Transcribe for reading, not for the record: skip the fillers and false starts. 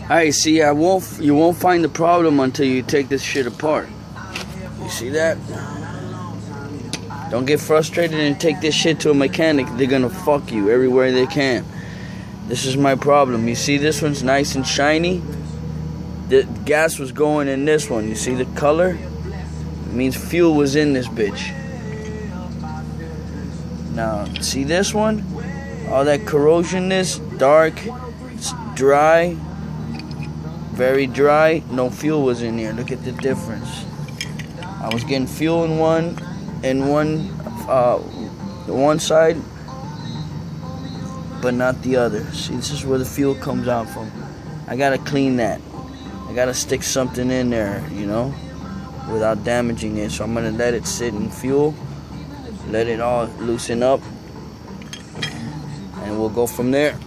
Alright, see, you won't find the problem until you take this shit apart. You see that? Don't get frustrated and take this shit to a mechanic. They're gonna fuck you everywhere they can. This is my problem. You see, this one's nice and shiny. The gas was going in this one. You see the color? It means fuel was in this bitch. Now, see this one? All that corrosionness, dark, it's dry, very dry. No fuel was in here. Look at the difference. I was getting fuel in one side, but not the other. See, this is where the fuel comes out from. I gotta clean that. I gotta stick something in there, you know, without damaging it. So I'm gonna let it sit in fuel, let it all loosen up, and we'll go from there.